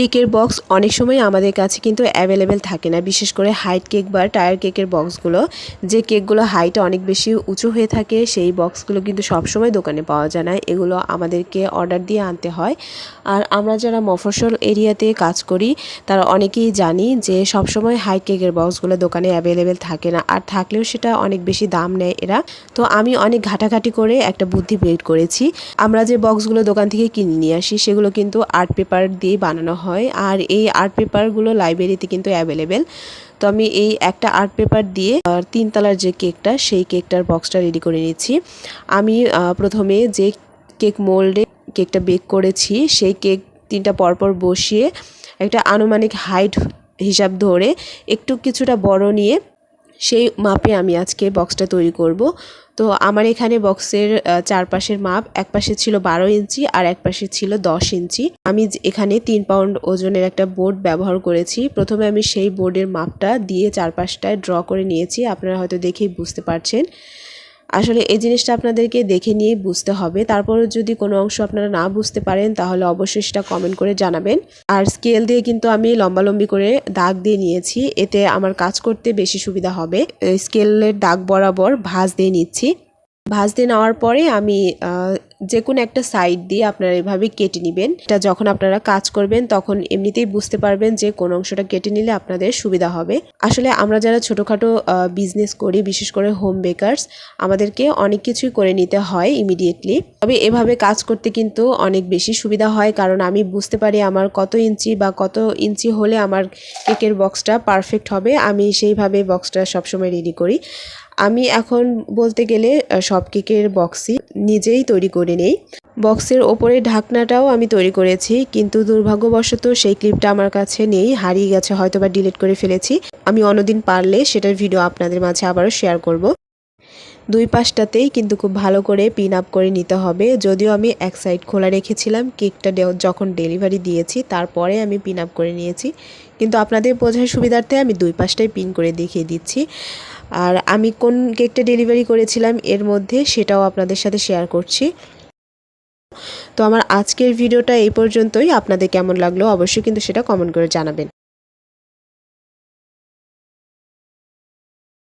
কেকের বক্স অনেক সময় আমাদের কাছে কিন্তু অ্যাভেলেবেল থাকে না, বিশেষ করে হাইট কেক বা টায়ার কেকের বক্সগুলো। যে কেকগুলো হাইট অনেক বেশি উঁচু হয়ে থাকে সেই বক্সগুলো কিন্তু সবসময় দোকানে পাওয়া যায় না, এগুলো আমাদেরকে অর্ডার দিয়ে আনতে হয়। আর আমরা যারা মফস্বল এরিয়াতে কাজ করি তারা অনেকেই জানি যে সবসময় হাইট কেকের বক্সগুলো দোকানে অ্যাভেলেবেল থাকে না, আর থাকলেও সেটা অনেক বেশি দাম নেয় এরা। তো আমি অনেক ঘাটাঘাটি করে একটা বুদ্ধি বের করেছি। আমরা যে বক্সগুলো দোকান থেকে কিনে নিয়ে আসি সেগুলো কিন্তু আর্ট পেপার দিয়ে বানানো হয়, আর এই আর্ট পেপারগুলো লাইব্রেরিতে কিন্তু অ্যাভেলেবেল। তো আমি এই একটা আর্ট পেপার দিয়ে 3 তলার যে কেকটা সেই কেকটার বক্সটা রেডি করে নিচ্ছি। আমি প্রথমে যে কেক মোল্ডে কেকটা বেক করেছি সেই কেক 3টা পরপর বসিয়ে একটা আনুমানিক হাইট হিসাব ধরে একটু কিছুটা বড় নিয়ে সেই মাপে আমি আজকে বক্সটা তৈরি করব। তো আমার এখানে বক্সের চারপাশের মাপ, এক পাশে ছিল 12 ইঞ্চি আর এক পাশে ছিল 10 ইঞ্চি। আমি এখানে 3 পাউন্ড ওজনের একটা বোর্ড ব্যবহার করেছি। প্রথমে আমি সেই বোর্ডের মাপটা দিয়ে চারপাশটায় ড্র করে নিয়েছি, আপনারা হয়তো দেখেই বুঝতে পারছেন। আসলে এই জিনিসটা আপনাদেরকে দেখে নিয়ে বুঝতে হবে, তারপরে যদি কোনো অংশ আপনারা না বুঝতে পারেন তাহলে অবশ্যই সেটা কমেন্ট করে জানাবেন। আর স্কেল দিয়ে কিন্তু আমি লম্বালম্বি করে দাগ দিয়ে নিয়েছি, এতে আমার কাজ করতে বেশি সুবিধা হবে। স্কেলের দাগ বরাবর ভাঁজ দিয়ে নিচ্ছি। ভাঁজ দিয়ে নেওয়ার পরে আমি যে কোনো একটা সাইড দিয়ে আপনারা এভাবে কেটে নেবেন। এটা যখন আপনারা কাজ করবেন তখন এমনিতেই বুঝতে পারবেন যে কোন অংশটা কেটে নিলে আপনাদের সুবিধা হবে। আসলে আমরা যারা ছোটোখাটো বিজনেস করি, বিশেষ করে হোম বেকারস, আমাদেরকে অনেক কিছুই করে নিতে হয় ইমিডিয়েটলি। তবে এভাবে কাজ করতে কিন্তু অনেক বেশি সুবিধা হয়, কারণ আমি বুঝতে পারি আমার কত ইঞ্চি বা কত ইঞ্চি হলে আমার কেকের বক্সটা পারফেক্ট হবে। আমি সেইভাবে বক্সটা সবসময় রেডি করি। আমি এখন বলতে গেলে সব কেকের বক্সই নিজেই তৈরি করে নেই। বক্সের ওপরে ঢাকনাটাও আমি তৈরি করেছি, কিন্তু দুর্ভাগ্যবশত সেই ক্লিপটা আমার কাছে নেই, হারিয়ে গেছে, হয়তো বা ডিলিট করে ফেলেছি। আমি অন্যদিন পারলে সেটার ভিডিও আপনাদের মাঝে আবারও শেয়ার করব। দুই পাশটাতেই কিন্তু খুব ভালো করে পিন আপ করে নিতে হবে। যদিও আমি এক সাইড খোলা রেখেছিলাম, কেকটা যখন ডেলিভারি দিয়েছি তারপরে আমি পিন আপ করে নিয়েছি, কিন্তু আপনাদের বোঝার সুবিধার্থে আমি দুই পাশটাই পিন করে দেখিয়ে দিচ্ছি। আর আমি কোন কেকটা ডেলিভারি করেছিলাম এর মধ্যে সেটাও আপনাদের সাথে শেয়ার করছি। তো আমার আজকের ভিডিওটা এই পর্যন্তই। আপনাদের কেমন লাগলো অবশ্যই কিন্তু সেটা কমেন্ট করে জানাবেন।